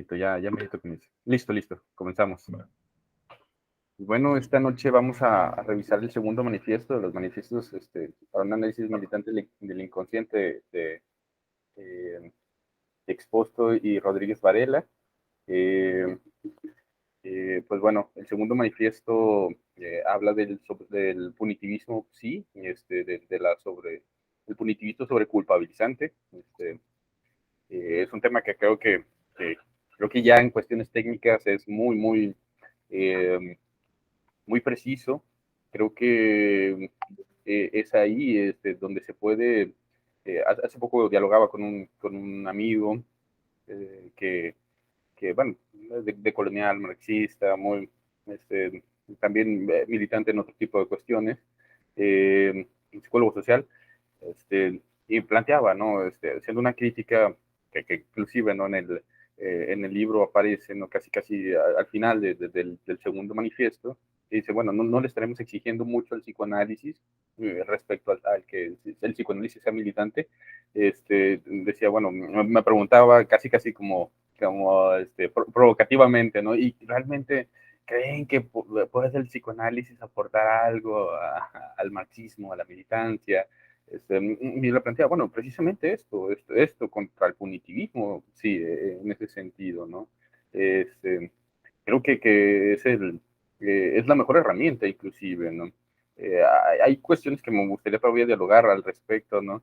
Perfecto, ya me comienzo. Listo, comenzamos. Bueno, Bueno, esta noche vamos a revisar el segundo manifiesto de los manifiestos para un análisis militante del inconsciente de Exposto y Rodríguez Varela. Eh, pues bueno, el segundo manifiesto habla del punitivismo, sí, el punitivismo sobre culpabilizante. Es un tema que creo que ya en cuestiones técnicas es eh, muy preciso. Creo que es ahí donde se puede. Hace poco dialogaba con un amigo eh, que, bueno, de colonial, marxista, este, también militante en otro tipo de cuestiones, psicólogo social, y planteaba, ¿no? Haciendo una crítica que inclusive, ¿no? En el libro aparece, ¿no? Casi al final del segundo manifiesto, y dice, bueno, no le estaremos exigiendo mucho al psicoanálisis respecto al que el psicoanálisis sea militante. Decía, bueno, me preguntaba casi como provocativamente, ¿no? Y realmente creen que puede el psicoanálisis aportar algo al marxismo, a la militancia. Y lo plantea, bueno, precisamente esto contra el punitivismo, sí, en ese sentido, ¿no? Este, creo que es la mejor herramienta, inclusive, ¿no? Hay cuestiones que me gustaría todavía dialogar al respecto, ¿no?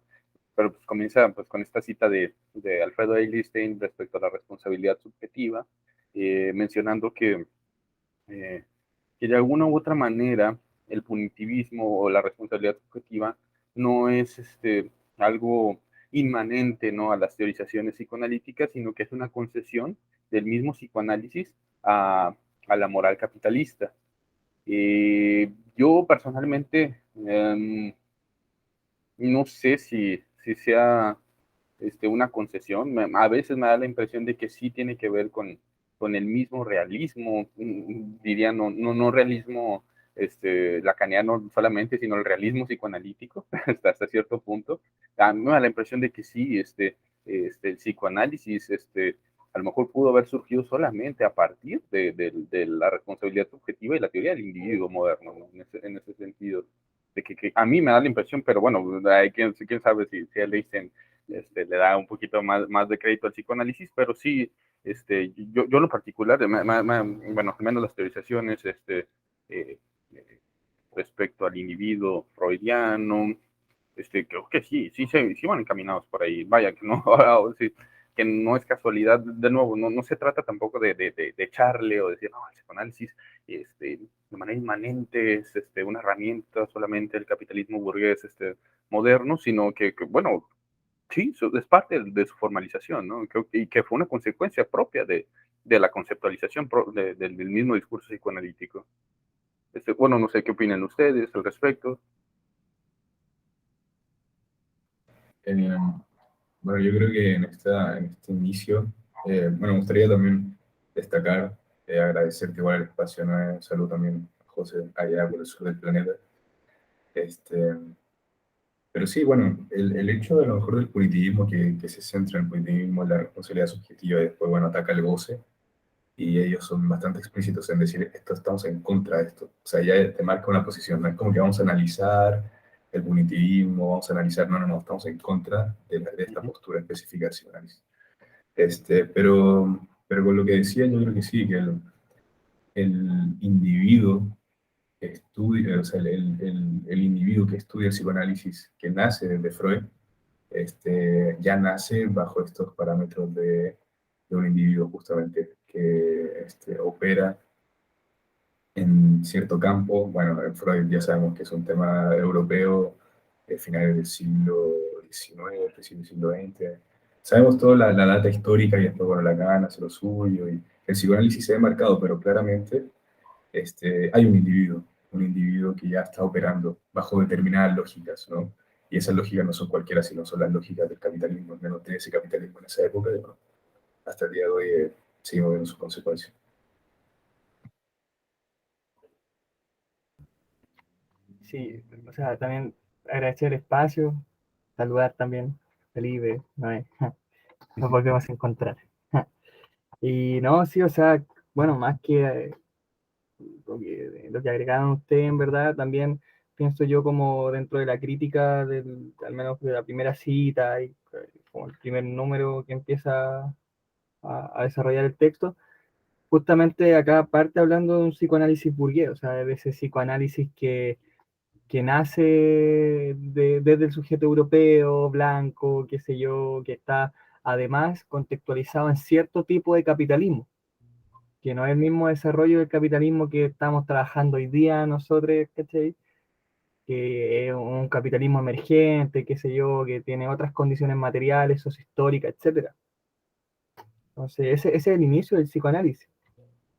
Pero pues comienza pues, con esta cita de Alfredo Eilenstein respecto a la responsabilidad subjetiva, mencionando eh, que de alguna u otra manera el punitivismo o la responsabilidad subjetiva no es algo inmanente, ¿no? A las teorizaciones psicoanalíticas, sino que es una concesión del mismo psicoanálisis a la moral capitalista. Yo personalmente no sé si sea una concesión. A veces me da la impresión de que sí tiene que ver con el mismo realismo, diría, no realismo lacaniano solamente, sino el realismo psicoanalítico, hasta cierto punto. A mí me da la impresión de que sí, el psicoanálisis, a lo mejor pudo haber surgido solamente a partir de la responsabilidad subjetiva y la teoría del individuo moderno, ¿no? En ese sentido. De que a mí me da la impresión, pero bueno, hay quién sabe si Leisen le da un poquito más de crédito al psicoanálisis, pero sí, yo en lo particular, bueno, al menos las teorizaciones eh, respecto al individuo freudiano, creo que sí van encaminados por ahí. Vaya, que no, sí, que no es casualidad, de nuevo, no se trata tampoco de echarle o decir, no, el psicoanálisis de manera inmanente es una herramienta solamente del capitalismo burgués moderno, sino bueno, sí, es parte de su formalización, ¿no? Y que fue una consecuencia propia de la conceptualización del mismo discurso psicoanalítico. Bueno, no sé qué opinan ustedes al respecto. eh, bueno, yo creo que en este inicio, bueno, me gustaría también destacar, agradecerte igual el espacio, ¿no? Salud también a José allá por el sur del planeta. Este, pero sí, bueno, el hecho de lo mejor del punitivismo que se centra en el punitivismo, en la responsabilidad subjetiva y después, bueno, ataca el goce, y ellos son bastante explícitos en decir, esto estamos en contra de esto. O sea, ya te marca una posición, no es como que vamos a analizar el punitivismo, vamos a analizar, no, estamos en contra de esta postura específica del psicoanálisis. Pero con lo que decía, yo creo que sí, que el individuo que estudia, o sea, el individuo que estudia el psicoanálisis, que nace desde Freud, ya nace bajo estos parámetros de un individuo justamente que opera en cierto campo. Bueno, en Freud ya sabemos que es un tema europeo, finales del siglo XIX, principios del siglo XX. Sabemos toda la data histórica y después, bueno, Lacan hace lo suyo y el psicoanálisis se ve marcado, pero claramente hay un individuo que ya está operando bajo determinadas lógicas, ¿no? Y esas lógicas no son cualquiera, sino son las lógicas del capitalismo, al menos de ese capitalismo en esa época, y bueno, hasta el día de hoy seguimos viendo sus consecuencias. Sí, o sea, también agradecer el espacio, saludar también, Felipe, Noé, nos volvemos a encontrar. Y no, sí, o sea, bueno, más que lo que agregaron ustedes, en verdad, también pienso yo como dentro de la crítica, al menos de la primera cita, y como el primer número que empieza a desarrollar el texto, justamente acá parte hablando de un psicoanálisis burgués, o sea, de ese psicoanálisis que nace desde el sujeto europeo, blanco, qué sé yo, que está además contextualizado en cierto tipo de capitalismo, que no es el mismo desarrollo del capitalismo que estamos trabajando hoy día nosotros, ¿cachai? Que es un capitalismo emergente, qué sé yo, que tiene otras condiciones materiales, sociohistóricas, etcétera. Entonces, ese es el inicio del psicoanálisis,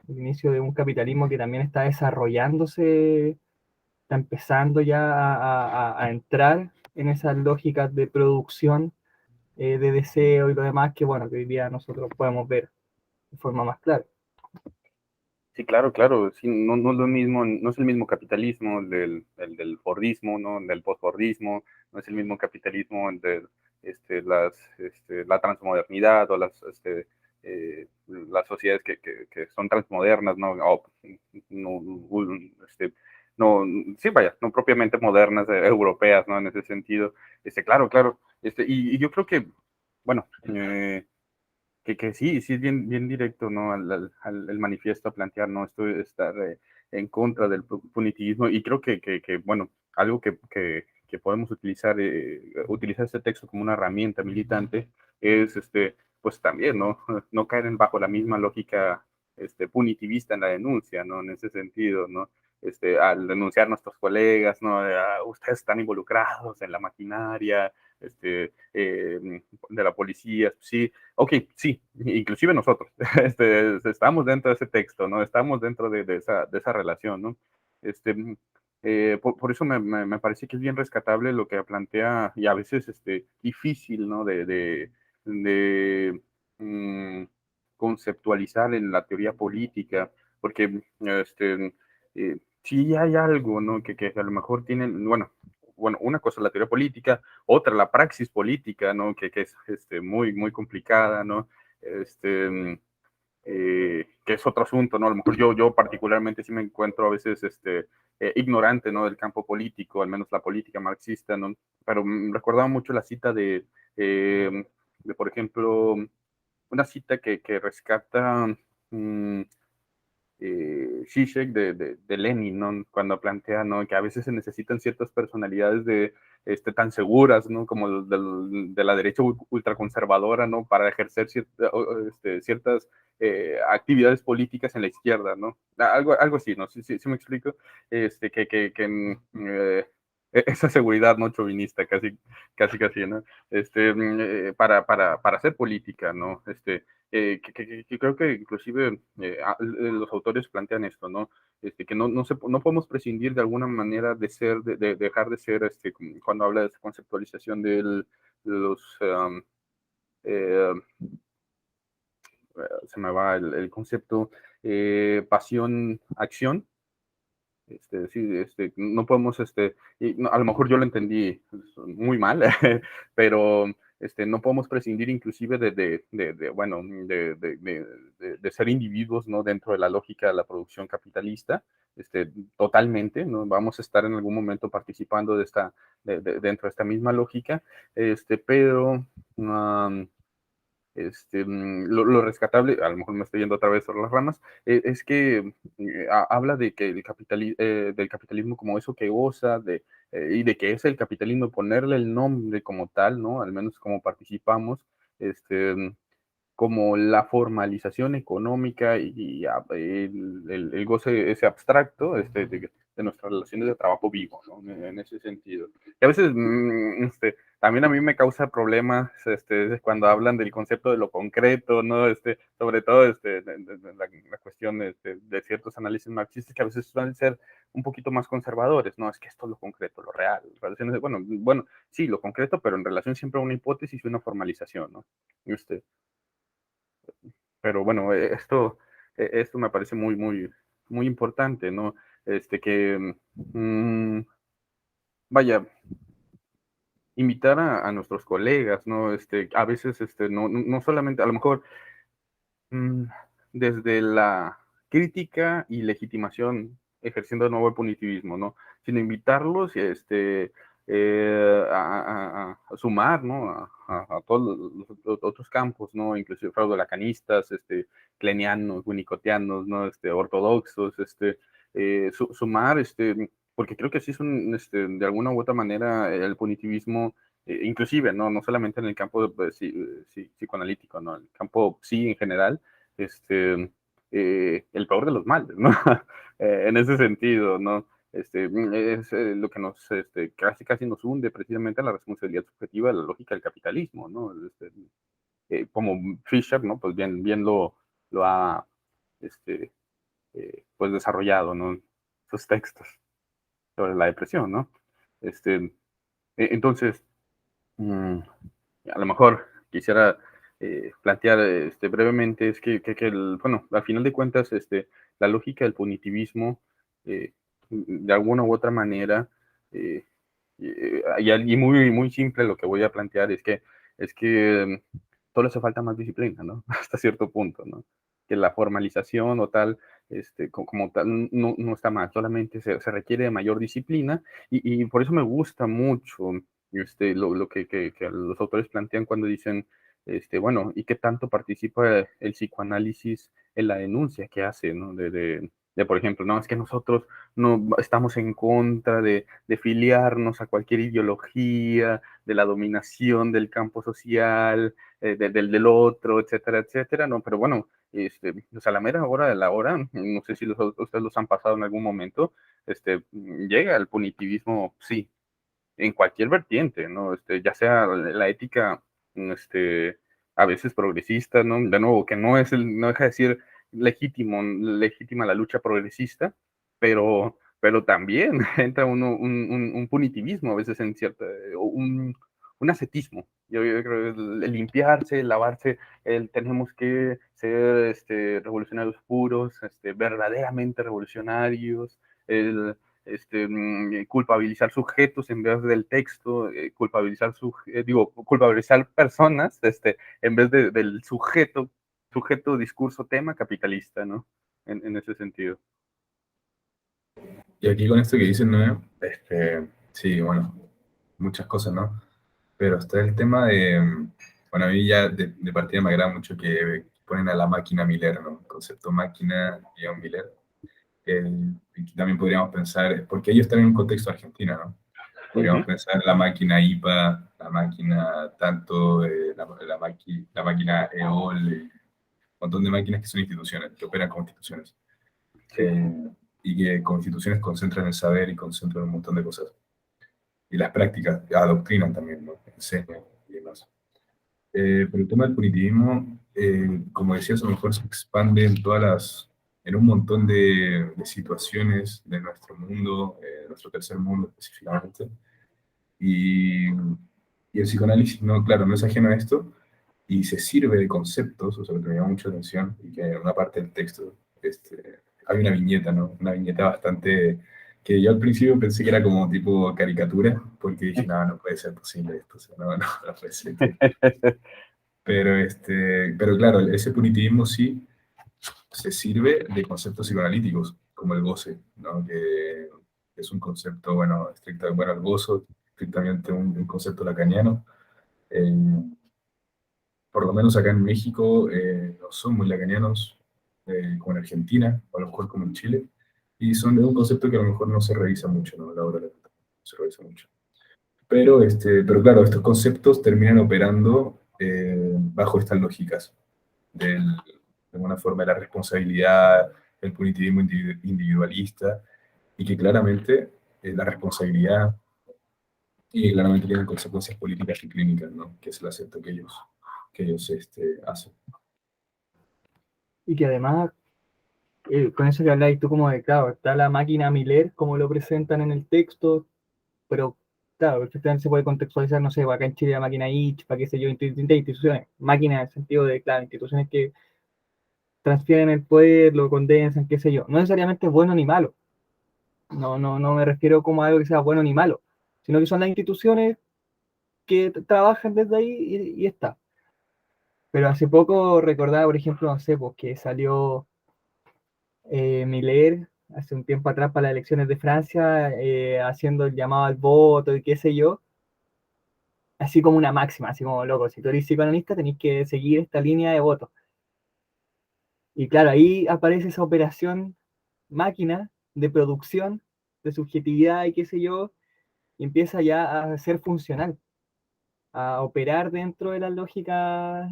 el inicio de un capitalismo que también está desarrollándose, está empezando ya a entrar en esas lógicas de producción, de deseo y lo demás que, bueno, que hoy día nosotros podemos ver de forma más clara. Sí, claro, claro, sí, no es lo mismo, no es el mismo capitalismo el del fordismo, ¿no? El del postfordismo, no es el mismo capitalismo el de la transmodernidad o las sociedades que son transmodernas, ¿no? No, este, no, sí, vaya, no propiamente modernas, europeas, ¿no? En ese sentido, claro, claro, y yo creo que, bueno, sí, sí es bien, bien directo, ¿no? El manifiesto a plantear, ¿no? Esto de estar en contra del punitivismo y creo bueno, algo que podemos utilizar este texto como una herramienta militante es, pues también, ¿no? No caer bajo la misma lógica, punitivista en la denuncia, ¿no? En ese sentido, ¿no? Al denunciar a nuestros colegas, ¿no? Ustedes están involucrados en la maquinaria, de la policía, sí, ok, sí, inclusive nosotros, estamos dentro de ese texto, ¿no? Estamos dentro de esa relación, ¿no? Este, por eso me parece que es bien rescatable lo que plantea y a veces difícil, ¿no? De mm, conceptualizar en la teoría política, porque sí hay algo, ¿no? Que a lo mejor tienen, bueno, una cosa es la teoría política, otra la praxis política, ¿no? Que es muy, muy complicada, ¿no? Este, que es otro asunto, ¿no? A lo mejor yo particularmente sí me encuentro a veces ignorante, ¿no? Del campo político, al menos la política marxista, ¿no? Pero recordaba mucho la cita por ejemplo, una cita que rescata Zizek de Lenin, ¿no? Cuando plantea, ¿no? Que a veces se necesitan ciertas personalidades tan seguras, ¿no? Como de la derecha ultraconservadora, ¿no? Para ejercer ciertas actividades políticas en la izquierda, ¿no? Algo así, ¿no? Sí me explico. Esa seguridad, ¿no? Chauvinista, casi, ¿no? Para hacer política, ¿no? Que creo que inclusive los autores plantean esto, ¿no? Que no podemos prescindir de alguna manera de ser, de dejar de ser, cuando habla de esa conceptualización de los, eh, se me va el concepto, pasión, acción, sí, no podemos, a lo mejor yo lo entendí muy mal, pero no podemos prescindir inclusive bueno, de ser individuos, ¿no? Dentro de la lógica de la producción capitalista, totalmente, ¿no? Vamos a estar en algún momento participando dentro de esta misma lógica, pero lo rescatable, a lo mejor me estoy yendo otra vez por las ramas, es que habla de que del capitalismo como eso que goza, y de que es el capitalismo, ponerle el nombre como tal, ¿no? Al menos como participamos, este, como la formalización económica el goce ese abstracto de nuestras relaciones de trabajo vivo, ¿no? En ese sentido. Y a veces también a mí me causa problemas cuando hablan del concepto de lo concreto, ¿no? Sobre todo la cuestión de ciertos análisis marxistas que a veces suelen ser un poquito más conservadores, ¿no? Es que esto es lo concreto, lo real, relaciones, bueno, sí, lo concreto, pero en relación siempre a una hipótesis y una formalización, ¿no? Y pero bueno, esto me parece muy, muy, muy importante, ¿no? Vaya, invitar a nuestros colegas, ¿no? A veces, no solamente, a lo mejor desde la crítica y legitimación, ejerciendo de nuevo el punitivismo, ¿no? Sino invitarlos a sumar, ¿no? A todos los otros campos, ¿no? Inclusive fraude-lacanistas, clenianos, winnicottianos, ¿no? Ortodoxos, sumar, porque creo que sí son, de alguna u otra manera, el punitivismo, inclusive, ¿no? No solamente en el campo pues, psicoanalítico, ¿no? En el campo sí en general, el peor de los males, ¿no? En ese sentido, ¿no? Es lo que nos casi nos hunde precisamente a la responsabilidad subjetiva de la lógica del capitalismo, ¿no? Como Fisher, ¿no? Pues bien lo ha pues desarrollado, ¿no? Sus textos sobre la depresión, ¿no? Entonces, a lo mejor quisiera plantear brevemente es que bueno, al final de cuentas, la lógica del punitivismo, de alguna u otra manera, eh, y muy simple lo que voy a plantear es que todo le hace falta más disciplina, ¿no? Hasta cierto punto, ¿no? Que la formalización o tal, como tal, no está mal, solamente se requiere de mayor disciplina y por eso me gusta mucho lo que los autores plantean cuando dicen, bueno, ¿y qué tanto participa el psicoanálisis en la denuncia que hace, ¿no? Por ejemplo, no, es que nosotros no estamos en contra de filiarnos a cualquier ideología, de la dominación del campo social, del otro, etcétera, etcétera, no, pero bueno, pues a la mera hora de la hora, no sé si ustedes los han pasado en algún momento, llega el punitivismo, sí, en cualquier vertiente, ¿no? Ya sea la ética, este, a veces progresista, ¿no? De nuevo, que no deja de ser legítima la lucha progresista, pero también entra un punitivismo a veces en cierta, un ascetismo. Yo creo el limpiarse, el lavarse, tenemos que ser revolucionarios puros, verdaderamente revolucionarios, el culpabilizar sujetos en vez del texto, culpabilizar personas en vez del sujeto, discurso, tema capitalista, ¿no? En ese sentido. Y aquí con esto que dicen, ¿no? Sí, bueno, muchas cosas, ¿no? Pero está el tema de, bueno, a mí ya de partida me agrada mucho que ponen a la máquina Miller, ¿no? El concepto máquina guión Miller. Y también podríamos pensar, porque ellos están en un contexto argentino, ¿no? Podríamos pensar la máquina IPA, la máquina tanto, la máquina EOL, un montón de máquinas que son instituciones, que operan como instituciones. Y que como instituciones concentran el saber y concentran un montón de cosas. Y las prácticas adoctrinan también, ¿no? Enseñan y demás. Pero el tema del punitivismo, como decías, a lo mejor se expande en un montón de situaciones de nuestro mundo, nuestro tercer mundo específicamente. Y el psicoanálisis, no, claro, no es ajeno a esto, y se sirve de conceptos, o sea, lo que me llama mucho la atención, y que en una parte del texto hay una viñeta, ¿no? Una viñeta bastante, que yo al principio pensé que era como tipo caricatura, porque dije, no puede ser posible esto, o sea, no puede ser. Pero claro, ese punitivismo sí se sirve de conceptos psicoanalíticos, como el goce, ¿no? Que es un concepto, bueno, bueno, el gozo, estrictamente un concepto lacaniano. Por lo menos acá en México no son muy lacanianos, como en Argentina, o a lo mejor como en Chile, y son de un concepto que a lo mejor no se revisa mucho, ¿no? La obra no se revisa mucho. Pero claro, estos conceptos terminan operando bajo estas lógicas de alguna forma de la responsabilidad, el punitivismo individualista, y que claramente la responsabilidad y claramente tienen consecuencias políticas y clínicas, ¿no? Que es el acepto que ellos hacen. Y que además, con eso que habláis tú como de, claro, está la máquina Miller, como lo presentan en el texto, pero claro, perfectamente se puede contextualizar, no sé, acá en Chile la máquina ICH, para qué sé yo, distintas instituciones, máquinas en el sentido de, claro, instituciones que transfieren el poder, lo condensan, qué sé yo. No necesariamente es bueno ni malo. No me refiero como a algo que sea bueno ni malo, sino que son las instituciones que trabajan desde ahí y está. Pero hace poco recordaba, por ejemplo, no sé, pues que salió Miller hace un tiempo atrás para las elecciones de Francia, haciendo el llamado al voto y qué sé yo, así como una máxima, así como loco, si tú eres psicoanalista tenéis que seguir esta línea de voto. Y claro, ahí aparece esa operación máquina de producción, de subjetividad y qué sé yo, y empieza ya a ser funcional, a operar dentro de las lógicas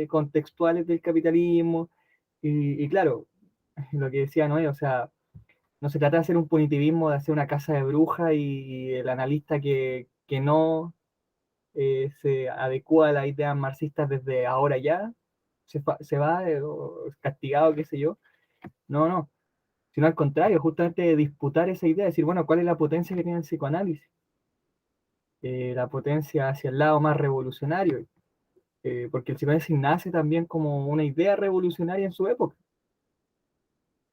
contextuales del capitalismo. Y claro, lo que decía Noé, o sea, no se trata de hacer un punitivismo, de hacer una casa de brujas y el analista que no se adecua a las ideas marxistas desde ahora ya, se va o es castigado, qué sé yo. No, no, sino al contrario, justamente disputar esa idea, decir, bueno, ¿cuál es la potencia que tiene el psicoanálisis? La potencia hacia el lado más revolucionario, porque el psicoanálisis nace también como una idea revolucionaria en su época.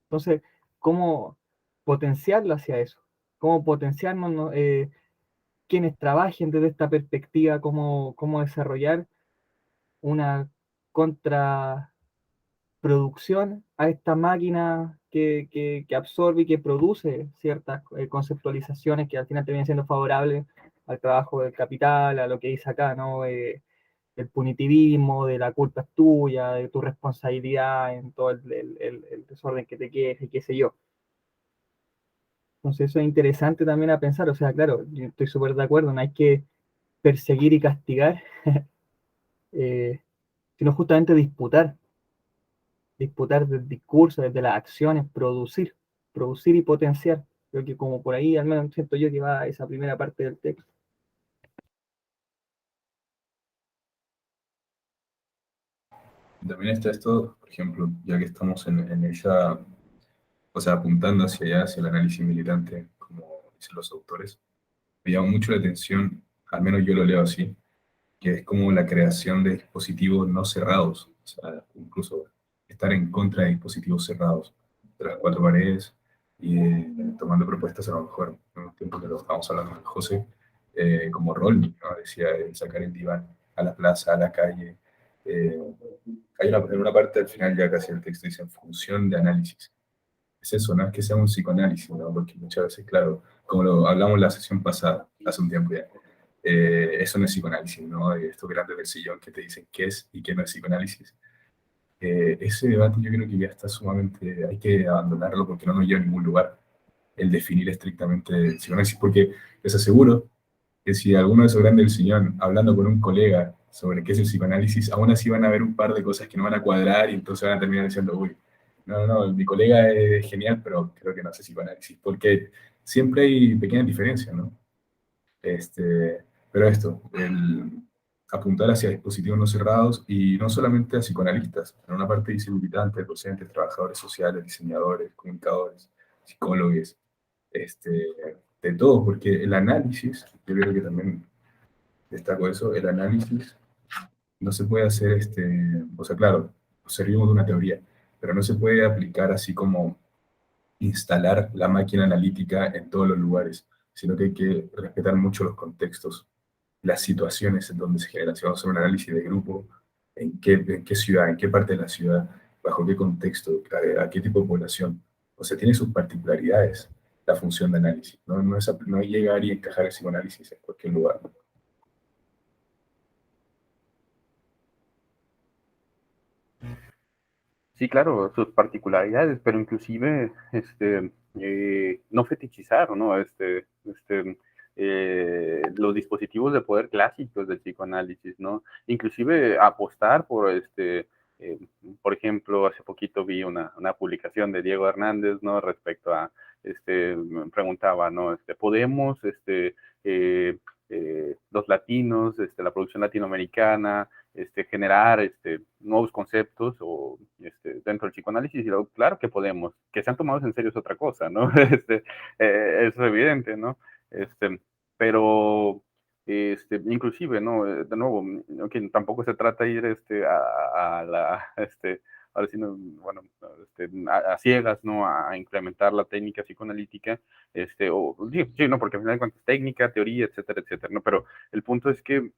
Entonces, ¿cómo potenciarlo hacia eso? ¿Cómo potenciarnos, no? Quienes trabajen desde esta perspectiva, cómo desarrollar una contraproducción a esta máquina que absorbe y que produce ciertas conceptualizaciones que al final terminan siendo favorables al trabajo del capital, a lo que dice acá, ¿no? El punitivismo, de la culpa es tuya, de tu responsabilidad en todo el desorden que te quejes y qué sé yo. Entonces eso es interesante también a pensar, o sea, claro, yo estoy súper de acuerdo, no hay que perseguir y castigar, eh, sino justamente disputar del discurso, desde las acciones, producir y potenciar. Creo que como por ahí, al menos siento yo que va esa primera parte del texto. También está esto, por ejemplo, ya que estamos en ella, o sea, apuntando hacia allá, hacia el análisis militante, como dicen los autores, me llama mucho la atención, al menos yo lo leo así, que es como la creación de dispositivos no cerrados, o sea, incluso estar en contra de dispositivos cerrados, de las cuatro paredes, y tomando propuestas a lo mejor, en un tiempo que lo estábamos hablando con José, como Rolni, ¿no? Decía, sacar el diván a la plaza, a la calle. eh, Hay en una parte al final ya casi el texto dice en función de análisis. Es eso, no es que sea un psicoanálisis, ¿no? Porque muchas veces, claro, como lo hablamos en la sesión pasada, hace un tiempo ya, eso no es psicoanálisis, ¿no? Estos grandes del sillón que te dicen qué es y qué no es psicoanálisis. Ese debate yo creo que ya está sumamente, hay que abandonarlo porque no nos lleva a ningún lugar el definir estrictamente el psicoanálisis, porque les aseguro que si alguno de esos grandes del sillón, hablando con un colega sobre qué es el psicoanálisis, aún así van a haber un par de cosas que no van a cuadrar y entonces van a terminar diciendo, uy, no, no, mi colega es genial, pero creo que no hace psicoanálisis, porque siempre hay pequeñas diferencias, ¿no? Pero esto, el apuntar hacia dispositivos no cerrados y no solamente a psicoanalistas, en una parte dice militantes, docentes, trabajadores sociales, diseñadores, comunicadores, psicólogos, este, de todo, porque el análisis, yo creo que también destaco eso, el análisis no se puede hacer, o sea, claro, servimos de una teoría, pero no se puede aplicar así como instalar la máquina analítica en todos los lugares, sino que hay que respetar mucho los contextos, las situaciones en donde se genera. Si vamos a hacer un análisis de grupo, en qué ciudad, en qué parte de la ciudad, bajo qué contexto, a qué tipo de población. O sea, tiene sus particularidades la función de análisis. No es llegar y encajar el psicoanálisis en cualquier lugar. Sí, claro, sus particularidades, pero inclusive no fetichizar, ¿no? Los dispositivos de poder clásicos del psicoanálisis, ¿no? Inclusive apostar por, eh, por ejemplo, hace poquito vi una publicación de Diego Hernández, ¿no? Respecto a, me preguntaba, ¿no? ¿Podemos, los latinos, la producción latinoamericana, generar nuevos conceptos o dentro del psicoanálisis? Y luego, claro que podemos, que sean tomados en serio es otra cosa, ¿no? Eso es evidente, ¿no? Este, pero inclusive, ¿no? De nuevo, okay, tampoco se trata de ir a la, ahora sí, no, bueno, a ciegas, ¿no? A implementar la técnica psicoanalítica, sí, no, porque al final de cuentas técnica, teoría, etcétera, etcétera, ¿no? Pero el punto es que,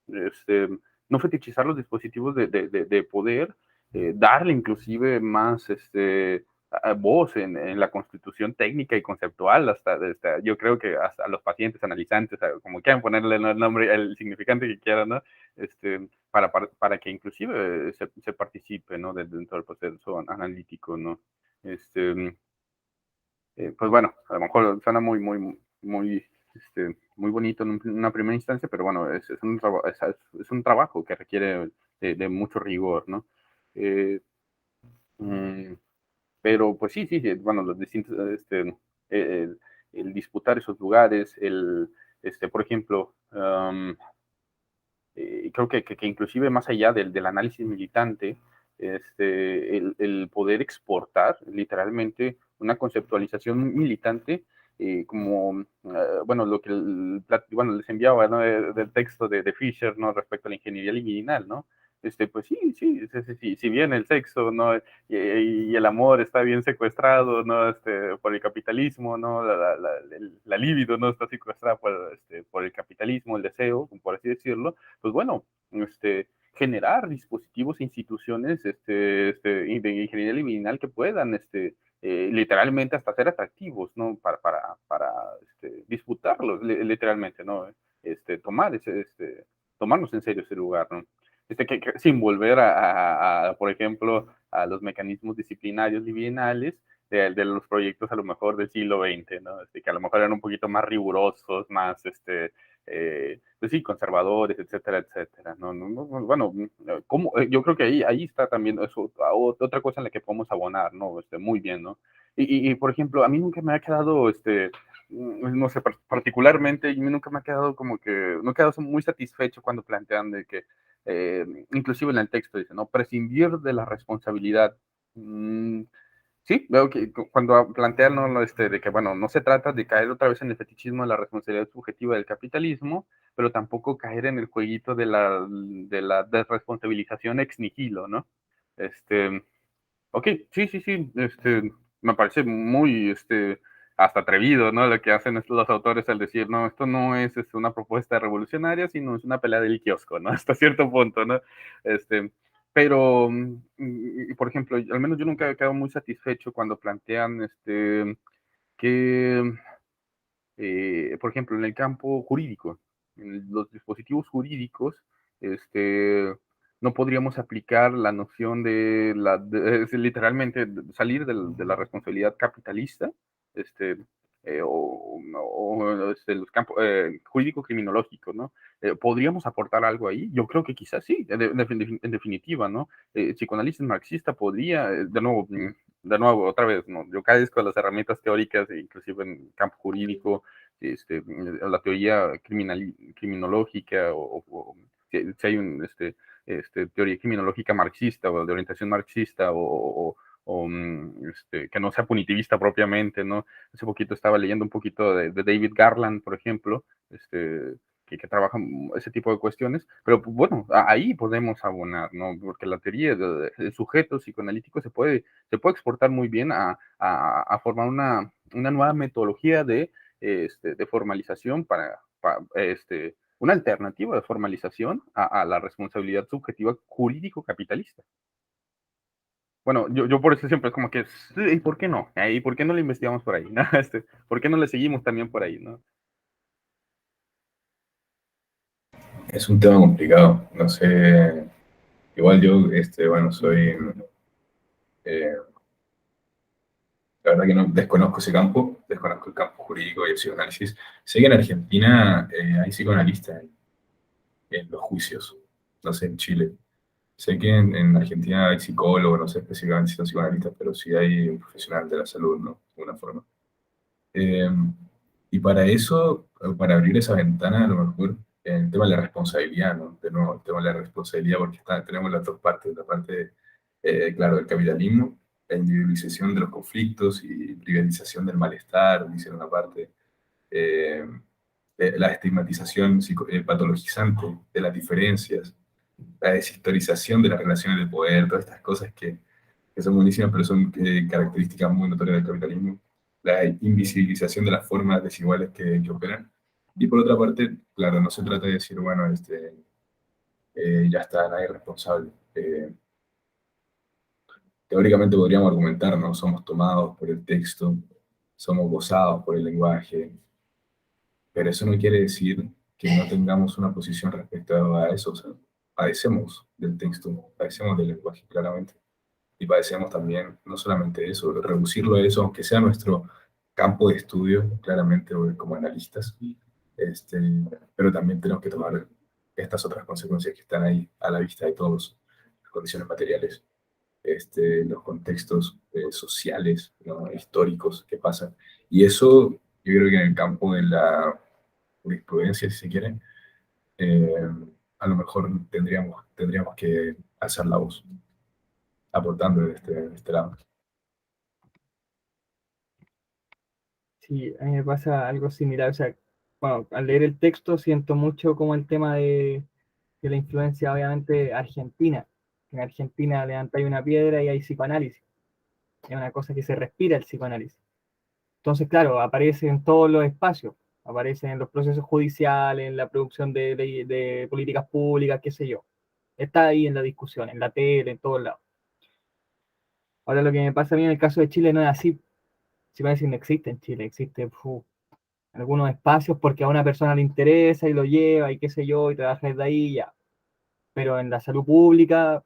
este, no fetichizar los dispositivos de poder, darle inclusive más voz en la constitución técnica y conceptual, hasta yo creo que hasta a los pacientes analizantes, como quieran ponerle el nombre, el significante que quieran, ¿no? Para que inclusive se participe, ¿no? Dentro del proceso analítico, ¿no? Pues bueno, a lo mejor suena muy bonito en una primera instancia, pero bueno, es un trabajo que requiere de mucho rigor, ¿no? Mm, pero pues sí, bueno, los distintos, el disputar esos lugares, por ejemplo, creo que inclusive más allá del análisis militante, el poder exportar literalmente una conceptualización militante, como, bueno, lo que bueno, les enviaba, ¿no? Del texto de Fisher, ¿no? Respecto a la ingeniería liminal, ¿no? Pues sí, si bien el sexo, ¿no? Y el amor está bien secuestrado, ¿no? Por el capitalismo, ¿no? La libido, ¿no? Está secuestrada por el capitalismo, el deseo, por así decirlo. Pues bueno, generar dispositivos e instituciones de ingeniería liminal que puedan literalmente hasta ser atractivos, ¿no? Para disputarlos, literalmente, ¿no? Tomarnos en serio ese lugar, ¿no? Sin volver por ejemplo, a los mecanismos disciplinarios liminales de los proyectos a lo mejor del siglo XX, ¿no? Que a lo mejor eran un poquito más rigurosos, más, pues sí, conservadores, etcétera, etcétera, ¿no? Bueno, yo creo que ahí está también eso, otra cosa en la que podemos abonar, ¿no? Muy bien, ¿no? Por ejemplo, a mí nunca me ha quedado, no sé, particularmente, y nunca me ha quedado como que, no he quedado muy satisfecho cuando plantean de que, inclusive en el texto dice, ¿no? Prescindir de la responsabilidad. Sí, veo que cuando plantean, ¿no? De que, bueno, no se trata de caer otra vez en el fetichismo de la responsabilidad subjetiva del capitalismo, pero tampoco caer en el jueguito de la desresponsabilización ex nihilo, ¿no? Ok, sí, me parece muy, hasta atrevido, ¿no? Lo que hacen estos los autores al decir, no, esto no es, una propuesta revolucionaria, sino es una pelea del kiosco, ¿no? Hasta cierto punto, ¿no? Pero, por ejemplo, al menos yo nunca he quedado muy satisfecho cuando plantean, que, por ejemplo, en el campo jurídico, en los dispositivos jurídicos, no podríamos aplicar la noción es literalmente salir de la responsabilidad capitalista, los campos jurídico-criminológico, ¿no? ¿Podríamos aportar algo ahí? Yo creo que quizás sí, en definitiva, ¿no? Psicoanálisis marxista podría, de nuevo, otra vez, ¿no? Yo cadezco las herramientas teóricas, inclusive en campo jurídico, la teoría criminológica, o si hay teoría criminológica marxista o de orientación marxista, que no sea punitivista propiamente, ¿no? Hace poquito estaba leyendo un poquito de David Garland, por ejemplo, que trabaja ese tipo de cuestiones, pero bueno, ahí podemos abonar, ¿no? Porque la teoría del sujeto psicoanalítico se puede exportar muy bien a formar una nueva metodología de formalización una alternativa de formalización a la responsabilidad subjetiva jurídico-capitalista. Bueno, yo por eso siempre es como que, ¿y por qué no? ¿Y por qué no le investigamos por ahí? ¿No? ¿Por qué no le seguimos también por ahí? ¿No? Es un tema complicado, no sé, igual yo, bueno, soy, la verdad que no desconozco ese campo, desconozco el campo jurídico y el psicoanálisis. Sé que en Argentina hay psicoanalistas en los juicios, no sé, en Chile. Sé que en Argentina hay psicólogos, no sé específicamente si son psicoanalistas, pero sí hay un profesional de la salud, ¿no? De alguna forma. Eh, y para eso, para abrir esa ventana, a lo mejor, el tema de la responsabilidad, ¿no? De nuevo, el tema de la responsabilidad, porque tenemos las dos partes, la parte, claro, del capitalismo, la individualización de los conflictos y privatización del malestar, dicen una parte, eh, la estigmatización patologizante de las diferencias, la deshistorización de las relaciones de poder, todas estas cosas que son buenísimas, pero son características muy notorias del capitalismo, la invisibilización de las formas desiguales que operan. Y por otra parte, claro, no se trata de decir, bueno, ya está, nadie es responsable. Teóricamente podríamos argumentar, ¿no? Somos tomados por el texto, somos gozados por el lenguaje, pero eso no quiere decir que no tengamos una posición respecto a eso. O sea, padecemos del texto, padecemos del lenguaje, claramente. Y padecemos también, no solamente eso, reducirlo a eso, aunque sea nuestro campo de estudio, claramente, como analistas, este, pero también tenemos que tomar estas otras consecuencias que están ahí a la vista de todos, las condiciones materiales, los contextos sociales, ¿no? Históricos que pasan. Y eso, yo creo que en el campo de la jurisprudencia, si se quiere, eh, a lo mejor tendríamos que hacer la voz, aportando de este lado. Sí, a mí me pasa algo similar. O sea, bueno, al leer el texto siento mucho como el tema de la influencia, obviamente, argentina. En Argentina levantáis una piedra y hay psicoanálisis. Es una cosa que se respira el psicoanálisis. Entonces, claro, aparece en todos los espacios. Aparece en los procesos judiciales, en la producción de políticas públicas, qué sé yo. Está ahí en la discusión, en la tele, en todos lados. Ahora, lo que me pasa a mí en el caso de Chile no es así. Psicoanálisis no existe en Chile, existe en algunos espacios porque a una persona le interesa y lo lleva y qué sé yo, y trabaja desde ahí ya. Pero en la salud pública,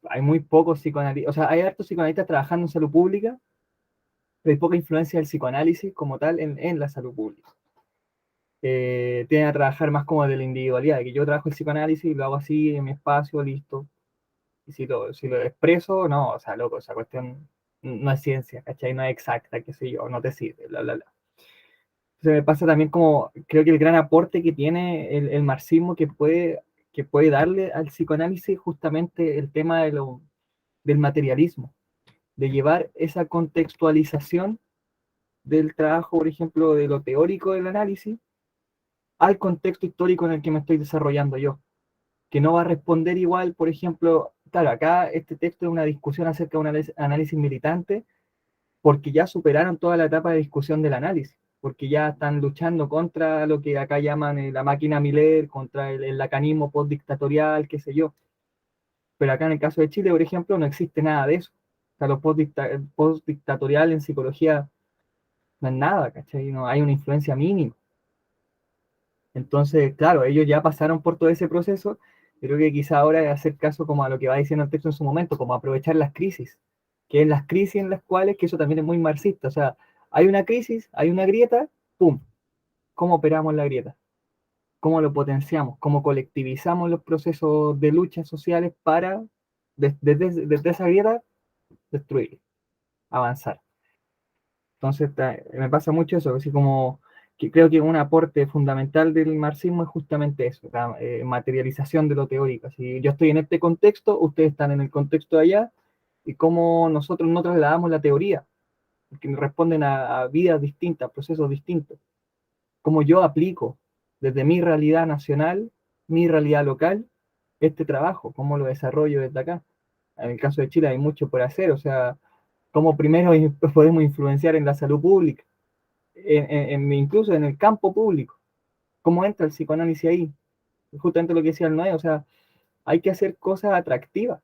hay muy pocos psicoanalistas, o sea, hay hartos psicoanalistas trabajando en salud pública, pero hay poca influencia del psicoanálisis como tal en la salud pública. Tienen a trabajar más como de la individualidad, de que yo trabajo el psicoanálisis, lo hago así en mi espacio, listo. Y si lo expreso, no, o sea, loco, esa cuestión no es ciencia, ¿cachai? No es exacta, qué sé yo, no te sirve, bla, bla, bla. Se me pasa también como, creo que el gran aporte que tiene el marxismo que puede darle al psicoanálisis justamente el tema del materialismo, de llevar esa contextualización del trabajo, por ejemplo, de lo teórico del análisis al contexto histórico en el que me estoy desarrollando yo, que no va a responder igual, por ejemplo, claro, acá este texto es una discusión acerca de un análisis militante, porque ya superaron toda la etapa de discusión del análisis, porque ya están luchando contra lo que acá llaman la máquina Miller, contra el lacanismo postdictatorial, qué sé yo. Pero acá en el caso de Chile, por ejemplo, no existe nada de eso. O sea, lo postdictatorial en psicología no es nada, ¿cachai? No, hay una influencia mínima. Entonces, claro, ellos ya pasaron por todo ese proceso. Creo que quizá ahora es hacer caso como a lo que va diciendo el texto en su momento, como aprovechar las crisis, que es las crisis en las cuales, que eso también es muy marxista, o sea, hay una crisis, hay una grieta, ¡pum! ¿Cómo operamos la grieta? ¿Cómo lo potenciamos? ¿Cómo colectivizamos los procesos de luchas sociales para, desde esa grieta, destruir, avanzar? Entonces, me pasa mucho eso, así como que creo que un aporte fundamental del marxismo es justamente eso, la materialización de lo teórico. Si yo estoy en este contexto, ustedes están en el contexto de allá, y cómo nosotros no trasladamos la teoría, que responden a vidas distintas, procesos distintos. Cómo yo aplico desde mi realidad nacional, mi realidad local, este trabajo, cómo lo desarrollo desde acá. En el caso de Chile hay mucho por hacer, o sea, cómo primero podemos influenciar en la salud pública, incluso en el campo público. ¿Cómo entra el psicoanálisis ahí? Justamente lo que decía el Noé, o sea, hay que hacer cosas atractivas,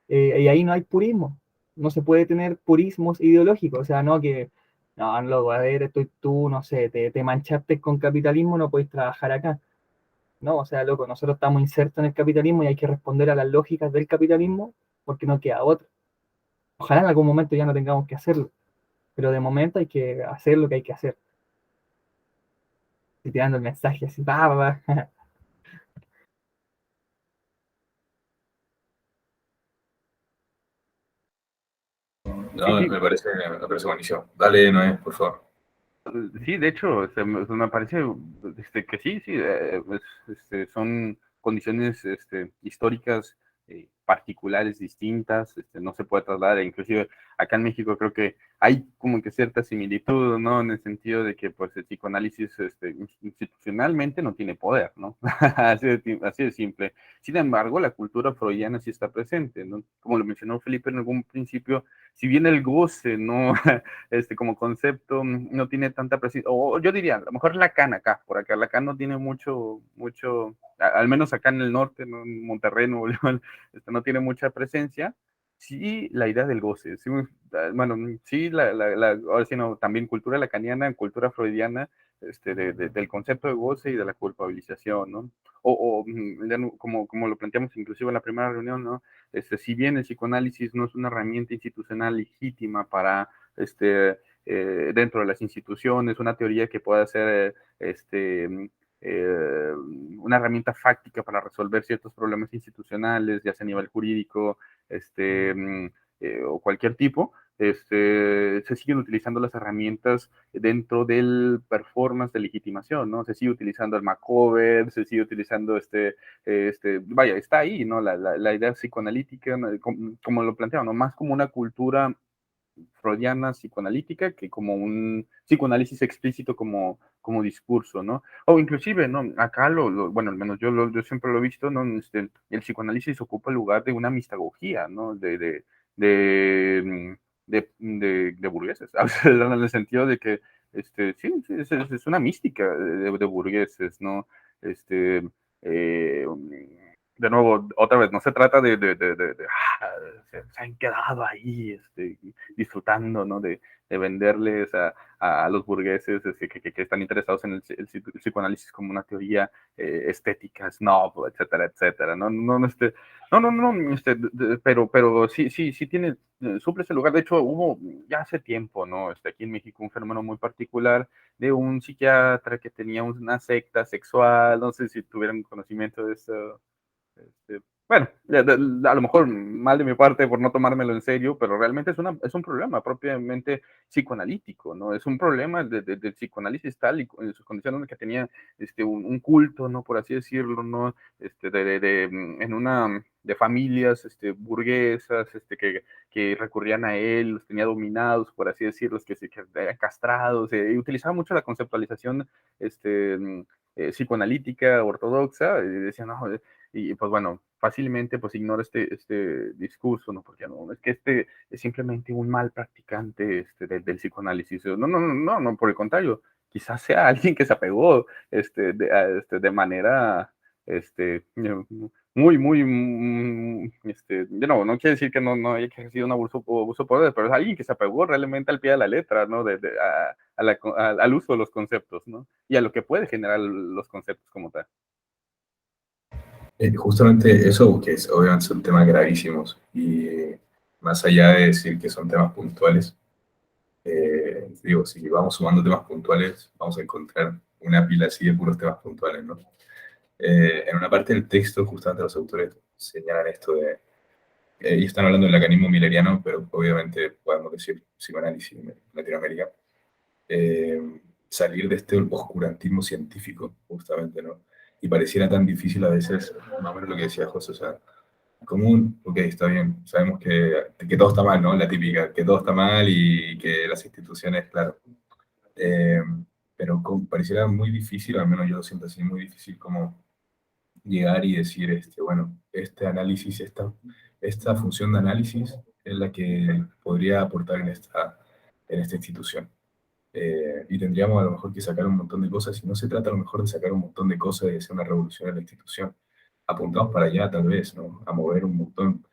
y ahí no hay purismo. No se puede tener purismos ideológicos, o sea, no que, no, loco, a ver, tú, no sé, te manchaste con capitalismo, no podéis trabajar acá. No, o sea, loco, nosotros estamos insertos en el capitalismo y hay que responder a las lógicas del capitalismo porque no queda otra. Ojalá en algún momento ya no tengamos que hacerlo, pero de momento hay que hacer lo que hay que hacer. Y tirando el mensaje así, va. Sí, No, sí, me parece buenísimo. Dale, Noé, por favor. sí, de hecho, me parece que sí, sí, son condiciones históricas particulares, distintas, no se puede trasladar, inclusive acá en México creo que hay como que cierta similitud, ¿no? En el sentido de que pues el psicoanálisis institucionalmente no tiene poder, ¿no? Así de simple. Sin embargo, la cultura freudiana sí está presente, ¿no? Como lo mencionó Felipe en algún principio, si bien el goce, ¿no? Como concepto no tiene tanta presencia, o yo diría, a lo mejor Lacan acá, por acá, Lacan no tiene mucho, al menos acá en el norte, ¿no? En Monterrey, Nuevo León, no tiene mucha presencia. Sí, la idea del goce, sí, bueno, sí, ahora sí, no, también cultura lacaniana, cultura freudiana, del concepto de goce y de la culpabilización, ¿no? Como lo planteamos inclusive en la primera reunión, ¿no? Si bien el psicoanálisis no es una herramienta institucional legítima para, dentro de las instituciones, una teoría que pueda ser, una herramienta fáctica para resolver ciertos problemas institucionales, ya sea a nivel jurídico, o cualquier tipo, se siguen utilizando las herramientas dentro del performance de legitimación, ¿no? Se sigue utilizando el macover, se sigue utilizando vaya, está ahí, ¿no? La idea psicoanalítica, ¿no? Como lo planteaba, ¿no? Más como una cultura freudiana psicoanalítica que como un psicoanálisis explícito como discurso, ¿no? O inclusive, ¿no? Acá, bueno, al menos yo siempre lo he visto, ¿no? El psicoanálisis ocupa el lugar de una mistagogía, ¿no? De burgueses, en el sentido de que, sí, es una mística de burgueses, ¿no? Este, eh, de nuevo, otra vez, no se trata se han quedado ahí disfrutando, ¿no? De venderles a los burgueses que están interesados en el psicoanálisis como una teoría estética, snob, etcétera, etcétera, ¿no? No, pero sí tiene, suple ese lugar. De hecho, hubo ya hace tiempo, ¿no? Aquí en México un fenómeno muy particular de un psiquiatra que tenía una secta sexual, no sé si tuvieran conocimiento de eso. Bueno, a lo mejor mal de mi parte por no tomármelo en serio, pero realmente es un problema propiamente psicoanalítico, ¿no? Es un problema del psicoanálisis tal y en sus condiciones que tenía un culto, ¿no? Por así decirlo, ¿no? En una de familias burguesas que recurrían a él, los tenía dominados, por así decirlo, que eran castrados, y utilizaba mucho la conceptualización psicoanalítica ortodoxa, y decían, no, y pues bueno, fácilmente pues ignora este discurso, ¿no? Porque no, es que es simplemente un mal practicante del psicoanálisis. No, por el contrario, quizás sea alguien que se apegó de manera no quiere decir que no haya ejercido un abuso de poder, pero es alguien que se apegó realmente al pie de la letra, ¿no? Al uso de los conceptos, ¿no? Y a lo que puede generar los conceptos como tal. Justamente eso, que obviamente son temas gravísimos, y más allá de decir que son temas puntuales, digo, si vamos sumando temas puntuales, vamos a encontrar una pila así de puros temas puntuales, ¿no? En una parte del texto, justamente los autores señalan esto de, y están hablando del lacanismo milleriano, pero obviamente podemos decir psicoanálisis en Latinoamérica, salir de este oscurantismo científico, justamente, ¿no? Y pareciera tan difícil a veces, más o menos lo que decía José, o sea, común, ok, está bien, sabemos que todo está mal, ¿no? La típica, que todo está mal y que las instituciones, claro. Eh, pero pareciera muy difícil, al menos yo lo siento así, muy difícil como llegar y decir, bueno, este análisis, esta función de análisis es la que podría aportar en esta institución. Y tendríamos a lo mejor que sacar un montón de cosas, y no se trata a lo mejor de sacar un montón de cosas y hacer una revolución en la institución. Apuntamos para allá, tal vez, ¿no? A mover un montón,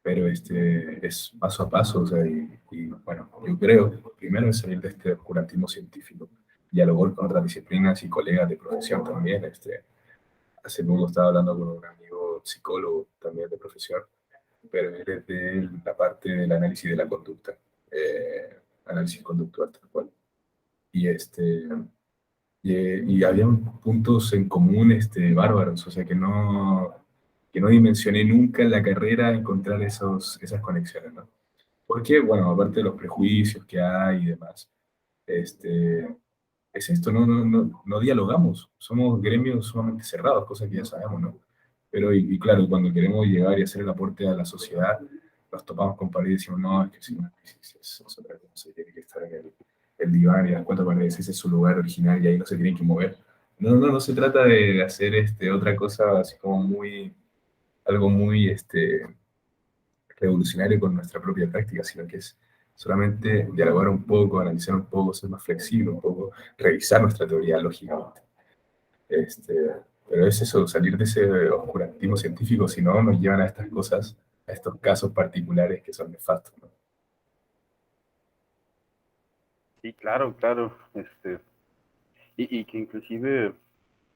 pero es paso a paso, o sea, y bueno, yo creo, primero es salir de este oscurantismo científico, dialogar con otras disciplinas y colegas de profesión también. Hace poco estaba hablando con un amigo psicólogo también de profesión, pero él es de la parte del análisis de la conducta, análisis conductual tal cual. Y, y había puntos en común bárbaros, o sea, que no dimensioné nunca en la carrera encontrar esas conexiones, ¿no? Porque, bueno, aparte de los prejuicios que hay y demás, es esto, no dialogamos, somos gremios sumamente cerrados, cosas que ya sabemos, ¿no? Pero, y claro, cuando queremos llegar y hacer el aporte a la sociedad, nos topamos con pared y decimos, no, es que el psicoanálisis es otra cosa, y tiene que estar en el diván y las cuatro paredes, ese es su lugar original y ahí no se tienen que mover. No se trata de hacer otra cosa así como algo muy revolucionario con nuestra propia práctica, sino que es solamente dialogar un poco, analizar un poco, ser más flexible un poco, revisar nuestra teoría lógicamente. Este, pero es eso, salir de ese oscurantismo científico, si no nos llevan a estas cosas, a estos casos particulares que son nefastos, ¿no? Sí, claro, claro. Y que inclusive,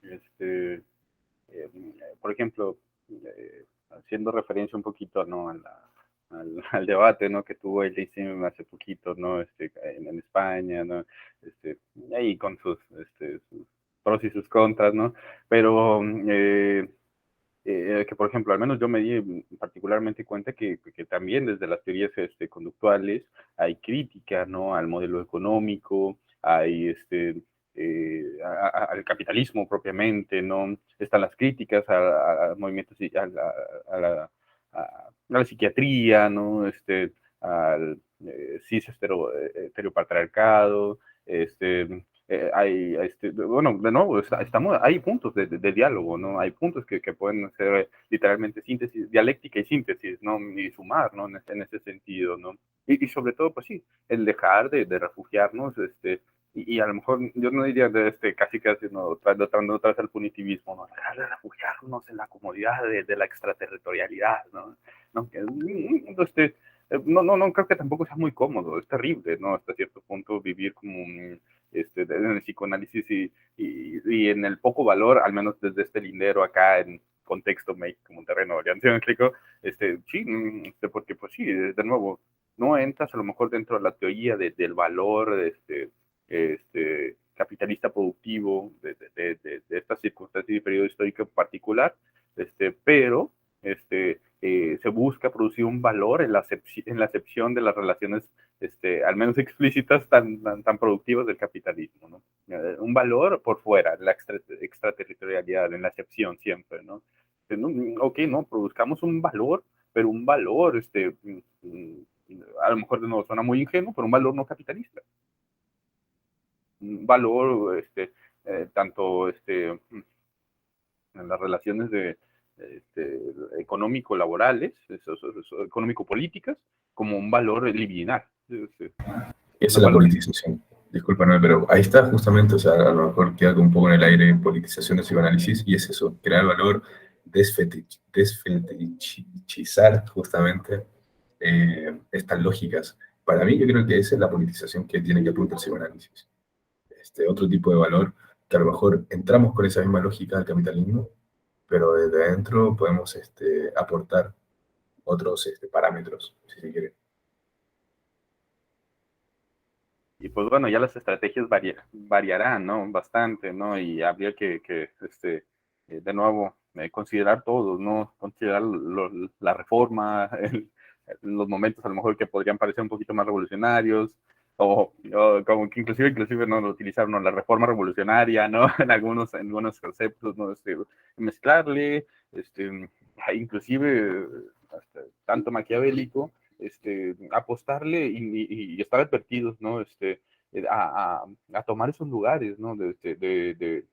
este, eh, por ejemplo, haciendo referencia un poquito, ¿no? Al debate, ¿no? Que tuvo el ICM hace poquito, ¿no? En España, ¿no? Ahí con sus pros y sus contras, ¿no? Pero que por ejemplo, al menos yo me di particularmente cuenta que también desde las teorías conductuales hay crítica, ¿no? Al modelo económico, hay al capitalismo propiamente, ¿no? Están las críticas a movimientos, a la psiquiatría, ¿no? Al cis heteropatriarcado, bueno, de nuevo, hay puntos de diálogo, ¿no? Hay puntos que pueden ser literalmente síntesis, dialéctica y síntesis, ¿no? Y sumar, ¿no? En ese sentido, ¿no? Y sobre todo, pues sí, el dejar de refugiarnos, y a lo mejor yo no diría casi no, tratando otra vez el punitivismo, ¿no? Dejar de refugiarnos en la comodidad de la extraterritorialidad, ¿no? ¿No? No creo que tampoco sea muy cómodo, es terrible, ¿no? Hasta cierto punto vivir como en el psicoanálisis y en el poco valor, al menos desde este lindero acá en contexto México, Monterrey, Nuevo León, ¿sí me explico? Sí, porque pues sí, de nuevo, no entras a lo mejor dentro de la teoría del valor capitalista productivo de estas circunstancias y periodo histórico en particular, pero se busca producir un valor en la acepción de las relaciones, al menos explícitas, tan productivas del capitalismo, ¿no? Un valor por fuera, la extraterritorialidad, en la acepción siempre, ¿no? Ok, no, produzcamos un valor, pero un valor, a lo mejor no suena muy ingenuo, pero un valor no capitalista. Un valor, tanto en las relaciones económico-laborales, económico-políticas, como un valor liminal. Esa es la politización. Discúlpame, pero ahí está justamente, o sea, a lo mejor queda un poco en el aire politización del psicoanálisis, y es eso, crear valor, desfetichizar justamente estas lógicas. Para mí, yo creo que esa es la politización que tiene que apuntar el psicoanálisis. Otro tipo de valor, que a lo mejor entramos con esa misma lógica del capitalismo, pero desde adentro podemos aportar otros parámetros, si se quiere. Y pues bueno, ya las estrategias variarán, ¿no? Bastante, ¿no? Y habría que de nuevo, considerar todo, ¿no? Considerar la reforma, los momentos a lo mejor que podrían parecer un poquito más revolucionarios, o como que inclusive no utilizar, ¿no? La reforma revolucionaria, ¿no? En algunos conceptos, ¿no? Mezclarle, inclusive hasta tanto maquiavélico, apostarle y estar advertidos, ¿no? A tomar esos lugares, ¿no? De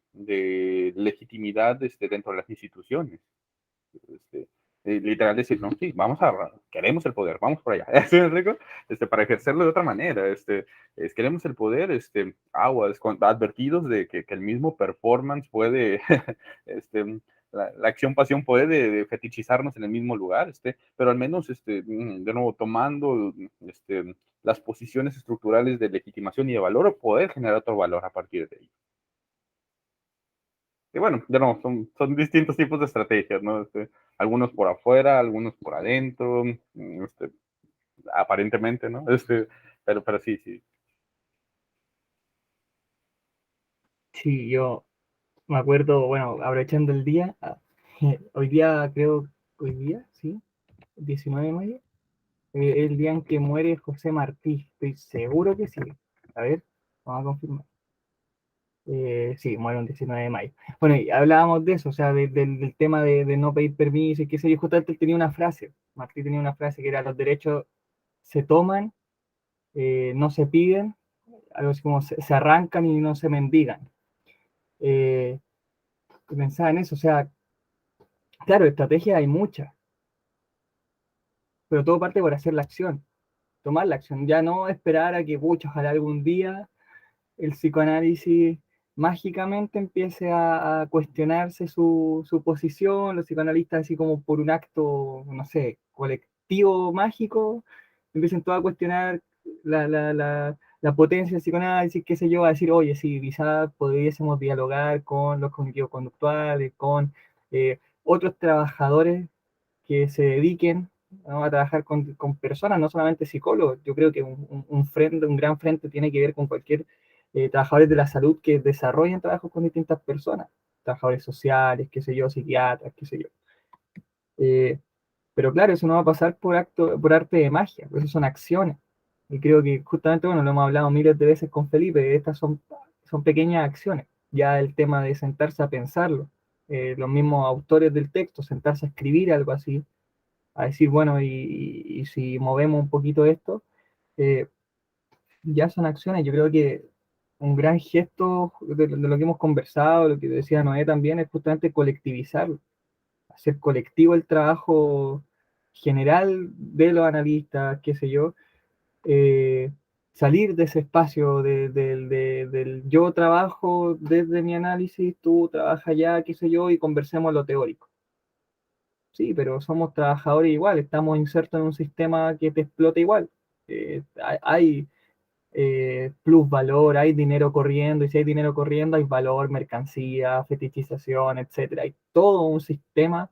legitimidad dentro de las instituciones. Este, literal decir, no, sí, queremos el poder, vamos por allá, ¿sí me explico? Para ejercerlo de otra manera, queremos el poder, aguas, advertidos de que el mismo performance puede, la acción-pasión puede de fetichizarnos en el mismo lugar, pero al menos, de nuevo, tomando, las posiciones estructurales de legitimación y de valor, poder generar otro valor a partir de ahí. Y bueno, de nuevo, son distintos tipos de estrategias, ¿no? Algunos por afuera, algunos por adentro, aparentemente, ¿no? Pero sí, sí. Sí, yo me acuerdo, bueno, aprovechando el día, hoy día creo, hoy día, sí, 19 de mayo, el día en que muere José Martí, estoy seguro que sí. A ver, vamos a confirmar. Sí, muere el 19 de mayo. Bueno, y hablábamos de eso, o sea, del tema de no pedir permiso y qué sé yo. Justamente él tenía una frase, Martí tenía una frase que era: los derechos se toman, no se piden, algo así como se arrancan y no se mendigan. Eh, Pensaba en eso, o sea, claro, estrategias hay muchas, pero todo parte por hacer la acción, tomar la acción, ya no esperar a que, pucha, ojalá algún día el psicoanálisis mágicamente empiece a cuestionarse su posición, los psicoanalistas así como por un acto, no sé, colectivo mágico, empiecen todos a cuestionar la potencia del psicoanálisis, qué sé yo, a decir, oye, sí, quizás pudiésemos dialogar con los cognitivos conductuales, con otros trabajadores que se dediquen, ¿no?, a trabajar con personas, no solamente psicólogos. Yo creo que un gran frente tiene que ver con cualquier trabajadores de la salud que desarrollen trabajos con distintas personas, trabajadores sociales, qué sé yo, psiquiatras, qué sé yo. Eh, pero claro, eso no va a pasar por arte de magia, eso son acciones. Y creo que justamente, bueno, lo hemos hablado miles de veces con Felipe, estas son pequeñas acciones. Ya el tema de sentarse a pensarlo, los mismos autores del texto, sentarse a escribir algo así, a decir, bueno, y si movemos un poquito esto, eh, ya son acciones. Yo creo que un gran gesto de lo que hemos conversado, lo que decía Noé también, es justamente colectivizarlo, hacer colectivo el trabajo general de los analistas, qué sé yo, eh, salir de ese espacio del yo trabajo desde mi análisis, tú trabajas allá, qué sé yo, y conversemos lo teórico. Sí, pero somos trabajadores igual, estamos insertos en un sistema que te explota igual. Hay plus valor, hay dinero corriendo, y si hay dinero corriendo, hay valor, mercancía, fetichización, etcétera. Hay todo un sistema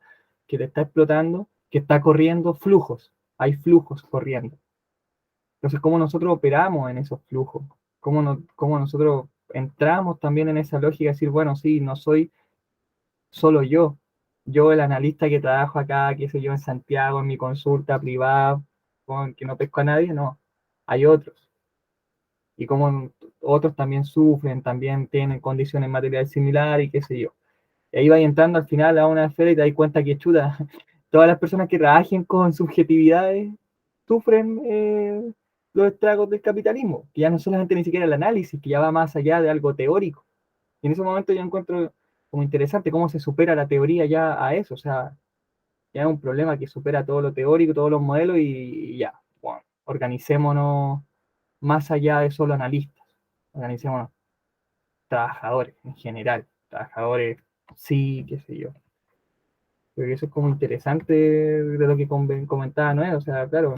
que te está explotando, que está corriendo flujos, hay flujos corriendo. Entonces, ¿cómo nosotros operamos en esos flujos? ¿Cómo nosotros entramos también en esa lógica de decir, bueno, sí, no soy solo yo el analista que trabajo acá, qué sé yo, en Santiago, en mi consulta privada, con que no pesco a nadie? No, hay otros. Y como otros también sufren, también tienen condiciones materiales similares y qué sé yo. Y ahí vas entrando al final a una esfera y te das cuenta que, chuta, todas las personas que trabajen con subjetividades sufren los estragos del capitalismo, que ya no solamente ni siquiera el análisis, que ya va más allá de algo teórico. Y en ese momento yo encuentro como interesante cómo se supera la teoría ya a eso, o sea, ya es un problema que supera todo lo teórico, todos los modelos y ya, bueno, organicémonos más allá de solo analistas, organicémonos trabajadores en general, trabajadores, sí, qué sé yo. Creo que eso es como interesante de lo que comentaba, ¿no? O sea, claro,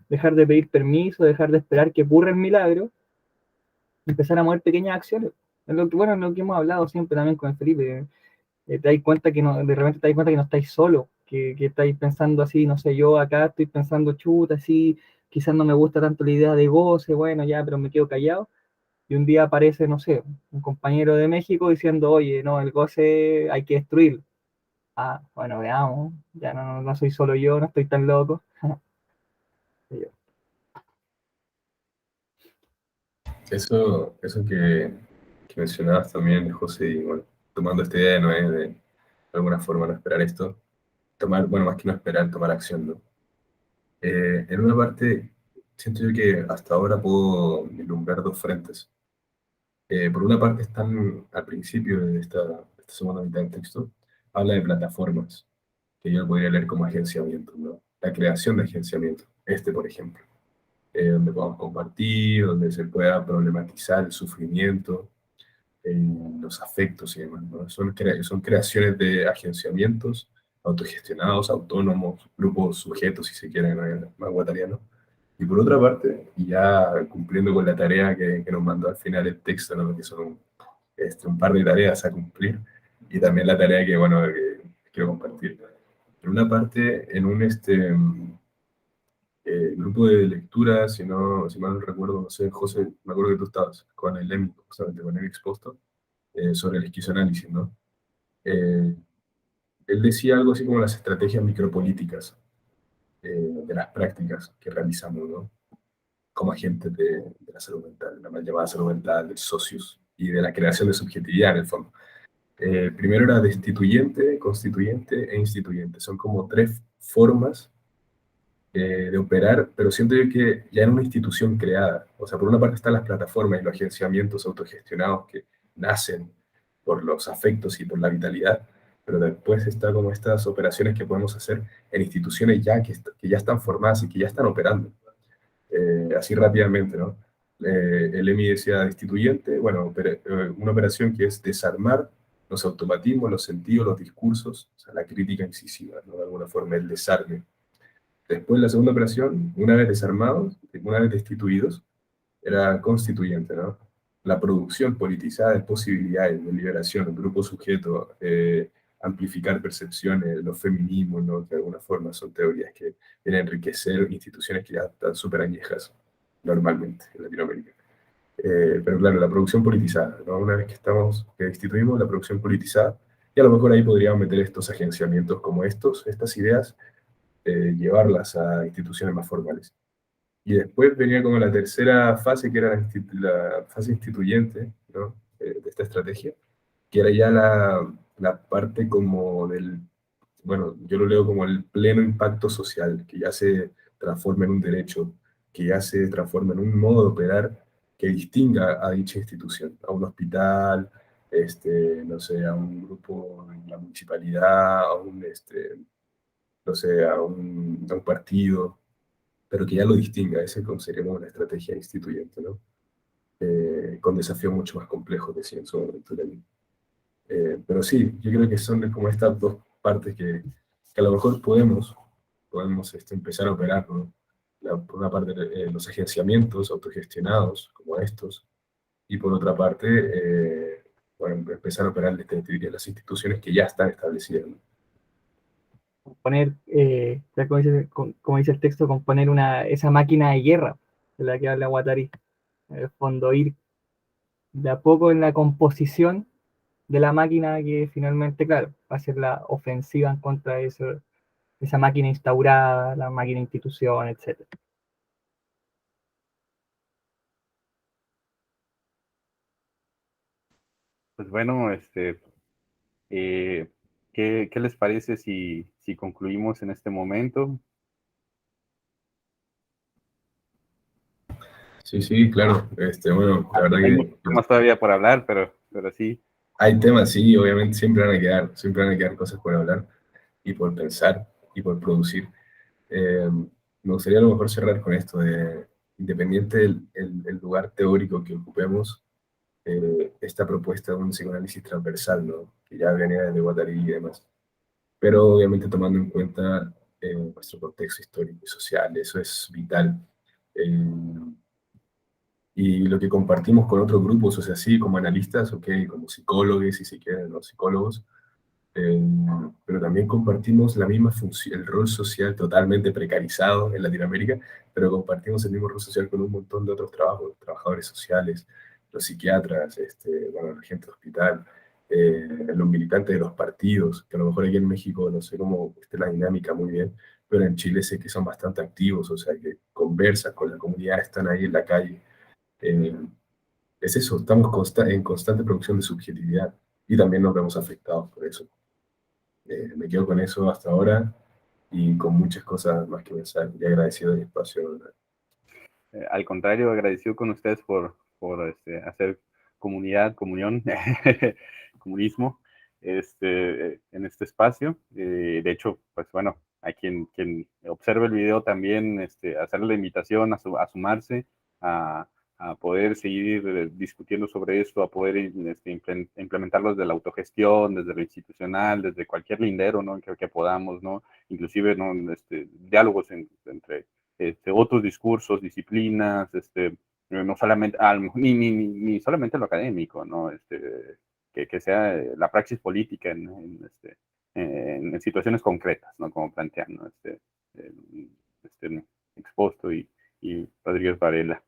dejar de pedir permiso, dejar de esperar que ocurra el milagro, empezar a mover pequeñas acciones. Es lo que, bueno, es lo que hemos hablado siempre también con el Felipe. Te das cuenta que no, de repente te das cuenta que no estáis solo, que estáis pensando así, no sé, yo acá estoy pensando chuta, así, quizás no me gusta tanto la idea de goce, bueno, ya, pero me quedo callado. Y un día aparece, no sé, un compañero de México diciendo, oye, no, el goce hay que destruirlo. Ah, bueno, veamos, ya no soy solo yo, no estoy tan loco. Eso que mencionabas también, José, y bueno, tomando esta idea de Noé de alguna forma no esperar esto, tomar, bueno, más que no esperar, tomar acción, ¿no? En una parte, siento yo que hasta ahora puedo vislumbrar dos frentes. Por una parte están al principio de esta segunda mitad del texto, habla de plataformas, que yo lo podría leer como agenciamiento, ¿no? La creación de agenciamiento, por ejemplo, donde podamos compartir, donde se pueda problematizar el sufrimiento, los afectos y demás, ¿no? Son creaciones de agenciamientos autogestionados, autónomos, grupos sujetos, si se quiere, ¿no?, más guattariano. Y por otra parte, y ya cumpliendo con la tarea que nos mandó al final el texto, ¿no?, que son un par de tareas a cumplir, y también la tarea que, bueno, que quiero compartir. Por una parte, en un grupo de lectura, si mal no recuerdo, no sé, José, me acuerdo que tú estabas con el EMI, justamente con el expuesto, sobre el esquizoanálisis, ¿no? Eh, Él decía algo así como las estrategias micropolíticas de las prácticas que realizamos, ¿no?, como agentes de la salud mental, la mal llamada salud mental, del socius. y de la creación de subjetividad en el fondo. Primero era destituyente, constituyente e instituyente. Son como tres formas de operar, pero siento yo que ya en una institución creada. O sea, por una parte están las plataformas y los agenciamientos autogestionados que nacen por los afectos y por la vitalidad, pero después está como estas operaciones que podemos hacer en instituciones ya que ya están formadas y que ya están operando. Así rápidamente, ¿no? El EMI decía destituyente, bueno, una operación que es desarmar los automatismos, los sentidos, los discursos, o sea, la crítica incisiva, ¿no? De alguna forma, el desarme. Después la segunda operación, una vez desarmados, una vez destituidos, era constituyente, ¿no? La producción politizada de posibilidades, de liberación, grupo sujeto, amplificar percepciones, los feminismos, ¿no? Que de alguna forma son teorías que vienen a enriquecer instituciones que ya están súper añejas normalmente en Latinoamérica. Pero claro, la producción politizada, ¿no? Una vez que instituimos la producción politizada, y a lo mejor ahí podríamos meter estos agenciamientos como estas ideas, llevarlas a instituciones más formales. Y después venía como la tercera fase, que era la fase instituyente, ¿no? De esta estrategia, que era ya la parte como del, bueno, yo lo leo como el pleno impacto social, que ya se transforma en un derecho, que ya se transforma en un modo de operar que distinga a dicha institución, a un hospital, no sé, a un grupo en la municipalidad, no sé, a un partido, pero que ya lo distinga. Ese sería como una estrategia instituyente, ¿no? Con desafíos mucho más complejos, decía en su momento también. Pero sí, yo creo que son como estas dos partes que a lo mejor podemos empezar a operar, ¿no? Por una parte, los agenciamientos autogestionados, como estos, y por otra parte, bueno, empezar a operar las instituciones que ya están establecidas, ¿no? Poner, tal como dice el texto, componer esa máquina de guerra de la que habla Guattari. En el fondo, ir de a poco en la composición de la máquina que finalmente, claro, va a ser la ofensiva en contra de esa máquina instaurada, la máquina institución, etc. Pues bueno, ¿qué les parece si concluimos en este momento? Sí, sí, claro. Bueno, la verdad Hay muchos que temas todavía por hablar, pero sí. hay temas, sí, obviamente siempre van a quedar cosas por hablar y por pensar y por producir. Me gustaría a lo mejor cerrar con esto de, independiente del lugar teórico que ocupemos, esta propuesta de un psicoanálisis transversal, ¿no? Que ya venía desde Guattari y demás, pero obviamente tomando en cuenta nuestro contexto histórico y social, eso es vital. Eh, y lo que compartimos con otros grupos, o sea, sí, como analistas, ok, como psicólogos, si se quieren, los psicólogos, eh, pero también compartimos la misma función, el rol social totalmente precarizado en Latinoamérica, pero compartimos el mismo rol social con un montón de otros trabajadores sociales, los psiquiatras, bueno, la gente de hospital, los militantes de los partidos, que a lo mejor aquí en México no sé cómo esté la dinámica muy bien, pero en Chile sé que son bastante activos, o sea, que conversan con la comunidad, están ahí en la calle. Eh, es eso, estamos en constante producción de subjetividad y también nos vemos afectados por eso. Me quedo con eso hasta ahora y con muchas cosas más que pensar y agradecido del espacio, ¿verdad? Al contrario, agradecido con ustedes por hacer comunidad, comunión, comunismo en este espacio. De hecho, pues bueno, a quien observe el video también hacerle la invitación a sumarse, a poder seguir discutiendo sobre esto, a poder implementarlo desde la autogestión, desde lo institucional, desde cualquier lindero, ¿no? Que podamos, ¿no? Inclusive, ¿no? Diálogos entre otros discursos, disciplinas, no solamente, ni solamente lo académico, ¿no? Que sea la praxis política en situaciones concretas, ¿no? Como plantean, ¿no? Exposto y Rodríguez Varela.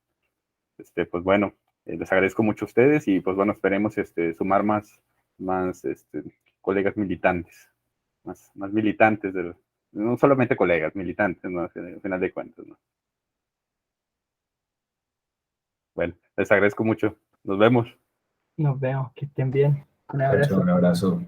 Pues bueno, les agradezco mucho a ustedes y pues bueno, esperemos sumar más colegas militantes, más militantes, no solamente colegas, militantes, ¿no? Al final de cuentas, ¿no? Bueno, les agradezco mucho. Nos vemos. Nos vemos, que estén bien. Un Chao, abrazo. chao, un abrazo.